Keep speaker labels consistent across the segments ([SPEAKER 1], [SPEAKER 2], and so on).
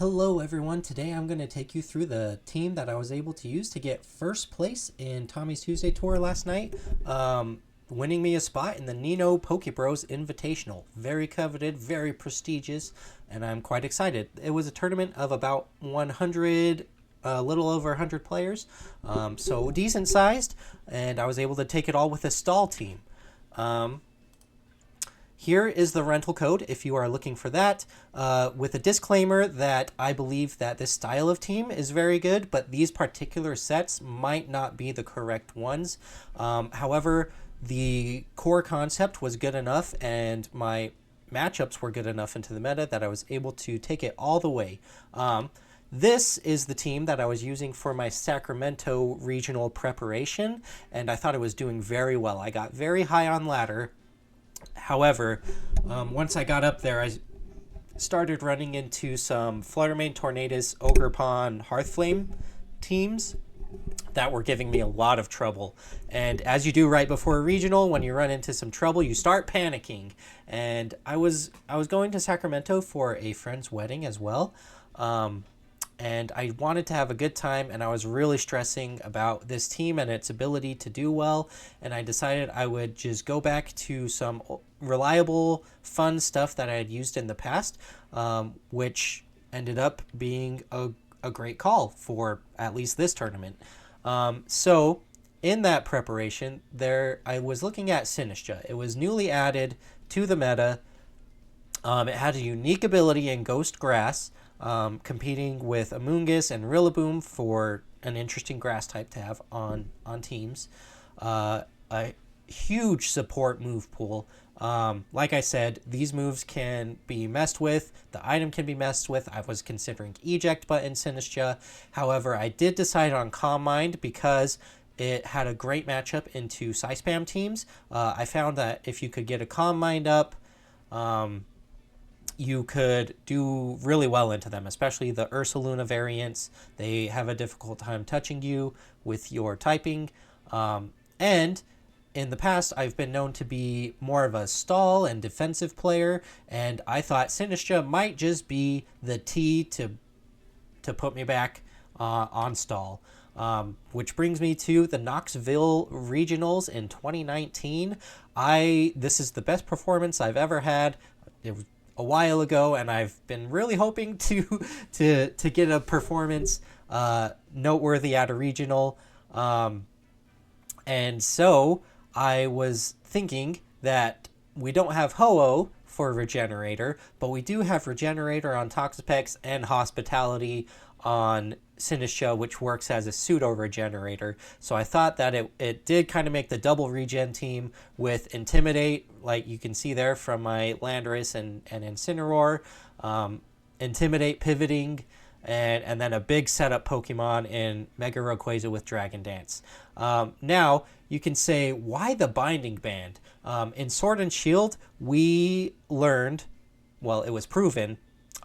[SPEAKER 1] Hello everyone, today I'm going to take you through the team that I was able to use to get first place in Tommy's Tuesday Tour last night, winning me a spot in the Nino Pokebros Invitational. Very coveted, very prestigious, and I'm quite excited. It was a tournament of about 100, a little over 100 players, so decent sized, and I was able to take it all with a stall team. Here is the rental code if you are looking for that, with a disclaimer that I believe that this style of team is very good, but these particular sets might not be the correct ones. However, the core concept was good enough and my matchups were good enough into the meta that I was able to take it all the way. This is the team that I was using for my Sacramento regional preparation, and I thought it was doing very well. I got very high on ladder. However, once I got up there, I started running into some Fluttermane, Tornadus, Ogerpon, Hearthflame teams that were giving me a lot of trouble. And as you do right before a regional, when you run into some trouble, you start panicking. And I was going to Sacramento for a friend's wedding as well. And I wanted to have a good time, and I was really stressing about this team and its ability to do well, and I decided I would just go back to some reliable, fun stuff that I had used in the past, which ended up being a great call for at least this tournament. So in that preparation, I was looking at Sinista. It was newly added to the meta. It had a unique ability in Ghost Grass, competing with Amoonguss and Rillaboom for an interesting grass type to have on teams. A huge support move pool. Like I said, these moves can be messed with. The item can be messed with. I was considering Eject Button Sinistcha. However, I did decide on Calm Mind because it had a great matchup into Psyspam teams. I found that if you could get a Calm Mind up, you could do really well into them, especially the Ursaluna variants. They have a difficult time touching you with your typing. And in the past, I've been known to be more of a stall and defensive player, and I thought Sinistcha might just be the T to put me back on stall. Which brings me to the Knoxville Regionals in 2019. This is the best performance I've ever had. It was a while ago, and I've been really hoping to get a performance noteworthy at a regional, and so I was thinking that we don't have Ho-Oh for Regenerator, but we do have Regenerator on Toxapex and Hospitality on Sinistcha, which works as a pseudo regenerator. So I thought that it did kind of make the double regen team with Intimidate, like you can see there from my Landorus and Incineroar, Intimidate pivoting, and then a big setup Pokemon in Mega Rayquaza with Dragon Dance. Now you can say, why the Binding Band? In Sword and Shield, we learned, well, it was proven.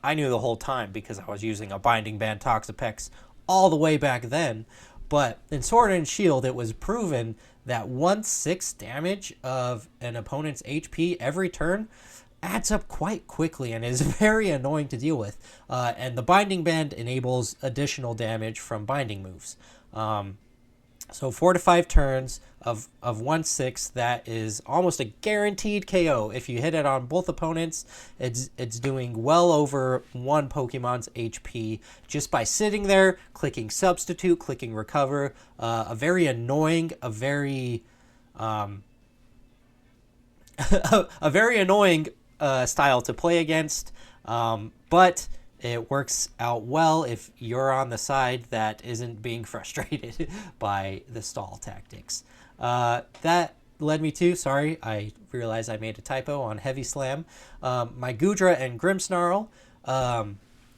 [SPEAKER 1] I knew the whole time because I was using a Binding Band Toxapex all the way back then. But in Sword and Shield, it was proven that 1/6 damage of an opponent's HP every turn adds up quite quickly and is very annoying to deal with. And the Binding Band enables additional damage from binding moves. So 4 to 5 turns of 1/6, that is almost a guaranteed KO. If you hit it on both opponents, it's doing well over one Pokemon's HP just by sitting there, clicking Substitute, clicking Recover. A very annoying, a very annoying style to play against, but it works out well if you're on the side that isn't being frustrated by the stall tactics. That led me to, sorry, I realized I made a typo on Heavy Slam. My Goodra and Grimmsnarl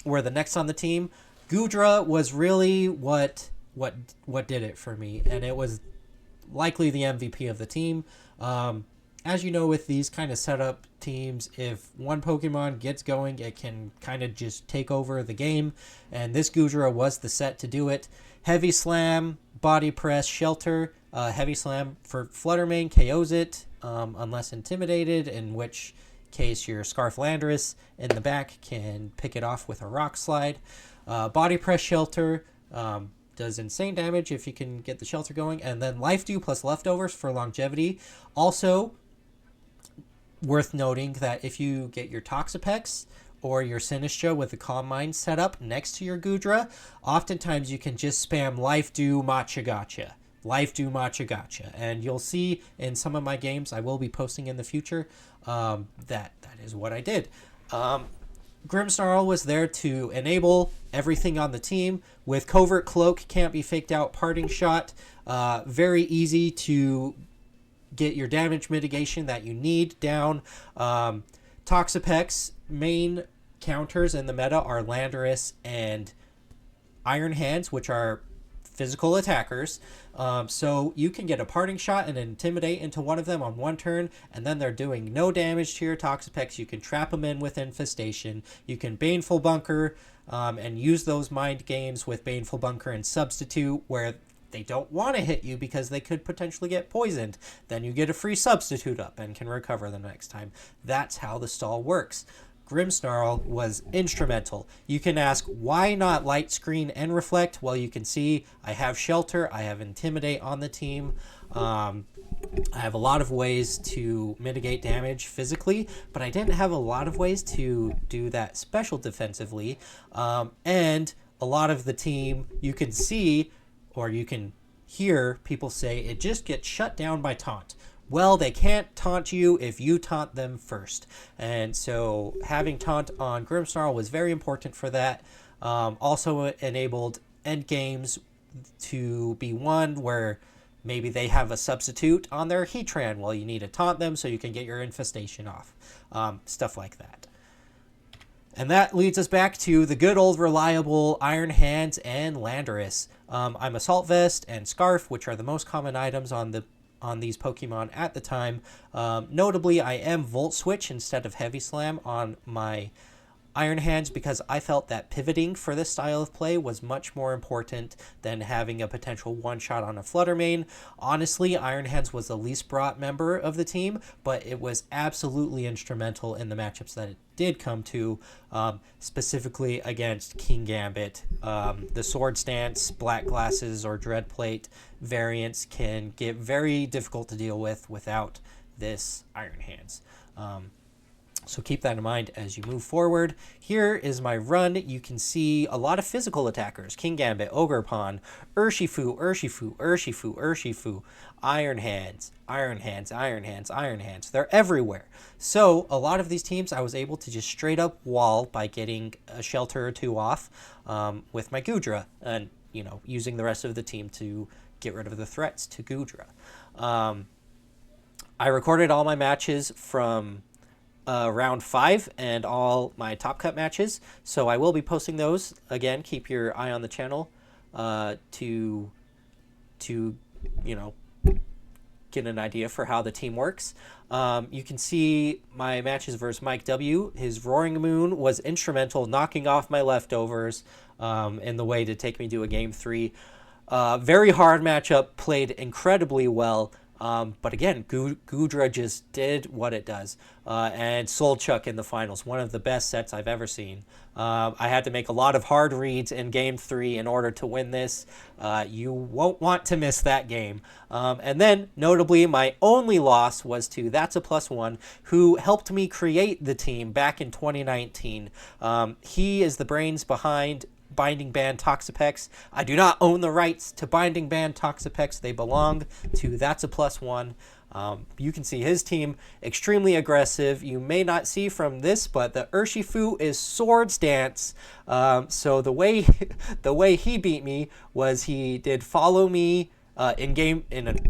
[SPEAKER 1] were the next on the team. Goodra was really what did it for me, and it was likely the MVP of the team. As you know, with these kind of setup teams, if one Pokemon gets going, it can kind of just take over the game, and this Goodra was the set to do it. Heavy Slam, Body Press, Shelter. Heavy Slam for Fluttermane KOs it, unless intimidated, in which case your Scarf Landorus in the back can pick it off with a Rock Slide. Body Press Shelter does insane damage if you can get the shelter going. And then Life Dew plus Leftovers for longevity. Also, worth noting that if you get your Toxapex or your Sinista with the Calm Mind set up next to your Goodra, oftentimes you can just spam Life Dew Matcha Gotcha. Life Dew Matcha Gotcha. And you'll see in some of my games I will be posting in the future that is what I did. Grimmsnarl was there to enable everything on the team. With Covert Cloak, can't be faked out, Parting Shot. Very easy to get your damage mitigation that you need down. Toxapex, main counters in the meta are Landorus and Iron Hands, which are physical attackers. So you can get a Parting Shot and Intimidate into one of them on one turn, and then they're doing no damage to your Toxapex. You can trap them in with Infestation. You can Baneful Bunker and use those mind games with Baneful Bunker and Substitute, where they don't want to hit you because they could potentially get poisoned. Then you get a free Substitute up and can recover the next time. That's how the stall works. Grimmsnarl was instrumental. You can ask, why not Light Screen and Reflect? Well, you can see I have Shelter, I have Intimidate on the team. I have a lot of ways to mitigate damage physically, but I didn't have a lot of ways to do that special defensively. And a lot of the team, you can see, or you can hear people say, it just gets shut down by taunt. Well, they can't taunt you if you taunt them first. And so having taunt on Grimmsnarl was very important for that. Also enabled end games to be won where maybe they have a substitute on their Heatran. Well, you need to taunt them so you can get your Infestation off. Stuff like that. And that leads us back to the good old reliable Iron Hands and Landorus. I'm Assault Vest and Scarf, which are the most common items on these Pokemon at the time. Notably, I am Volt Switch instead of Heavy Slam on my Iron Hands because I felt that pivoting for this style of play was much more important than having a potential one-shot on a Flutter Mane. Honestly, Iron Hands was the least brought member of the team, but it was absolutely instrumental in the matchups that it did come to, specifically against King Gambit. The Sword Stance, Black Glasses, or Dreadplate variants can get very difficult to deal with without this Iron Hands. So keep that in mind as you move forward. Here is my run. You can see a lot of physical attackers. King Gambit, Ogerpon, Urshifu, Urshifu, Urshifu, Urshifu, Iron Hands, Iron Hands, Iron Hands, Iron Hands. They're everywhere. So a lot of these teams I was able to just straight up wall by getting a shelter or two off with my Goodra and, you know, using the rest of the team to get rid of the threats to Goodra. I recorded all my matches from round 5 and all my Top Cut matches, so I will be posting those. Again, keep your eye on the channel to you know, get an idea for how the team works. You can see my matches versus Mike W. His Roaring Moon was instrumental knocking off my Leftovers in the way to take me to a Game 3. Very hard matchup, played incredibly well. But again, Goodra just did what it does. And Solchuk in the finals, one of the best sets I've ever seen. I had to make a lot of hard reads in Game 3 in order to win this. You won't want to miss that game. And then, notably, my only loss was to That's a +1, who helped me create the team back in 2019. He is the brains behind Binding Ban Toxapex. I do not own the rights to Binding Ban Toxapex. They belong to That's a +1. You can see his team extremely aggressive. You may not see from this, but the Urshifu is Sword Stance. So the way he beat me was he did follow me in game,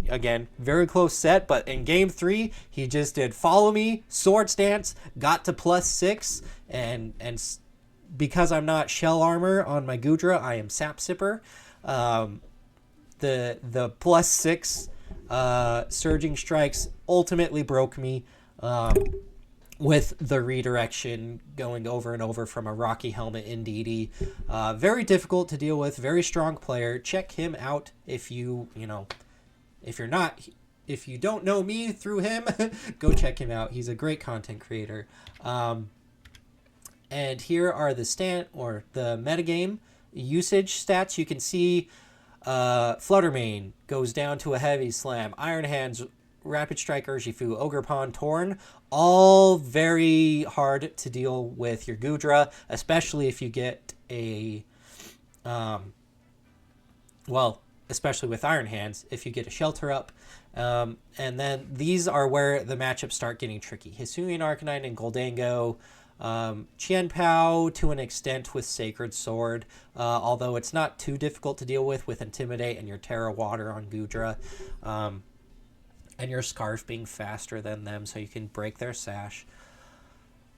[SPEAKER 1] again, very close set, but in Game 3, he just did follow me, Sword Stance, got to +6, and because I'm not Shell Armor on my Goodra, I am Sap Sipper. The +6 Surging Strikes ultimately broke me with the redirection going over and over from a Rocky Helmet in DD. Very difficult to deal with, very strong player. Check him out if you're not if you don't know me through him, go check him out. He's a great content creator. And here are the the metagame usage stats. You can see Fluttermane goes down to a heavy slam. Iron Hands, Rapid Strike, Urshifu, Ogerpon, Torn, all very hard to deal with your Goodra, especially if you get a, especially with Iron Hands, if you get a Shelter Up. And then these are where the matchups start getting tricky. Hisuian Arcanine and Goldango, Qianpao to an extent with Sacred Sword, although it's not too difficult to deal with Intimidate and your Terra Water on Goodra, and your Scarf being faster than them so you can break their Sash.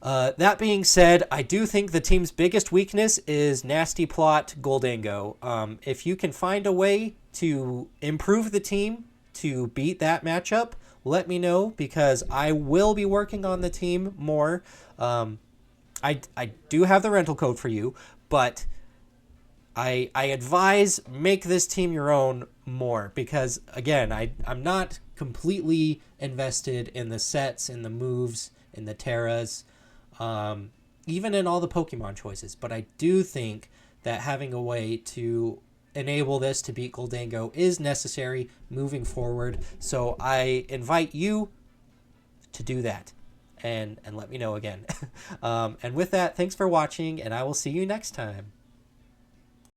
[SPEAKER 1] That being said, I do think the team's biggest weakness is Nasty Plot Goldango. If you can find a way to improve the team to beat that matchup, let me know, because I will be working on the team more. I do have the rental code for you, but I advise make this team your own more, because again, I'm not completely invested in the sets, in the moves, in the Terras, even in all the Pokemon choices, but I do think that having a way to enable this to beat Goldango is necessary moving forward. So I invite you to do that and let me know again. And with that, thanks for watching, and I will see you next time.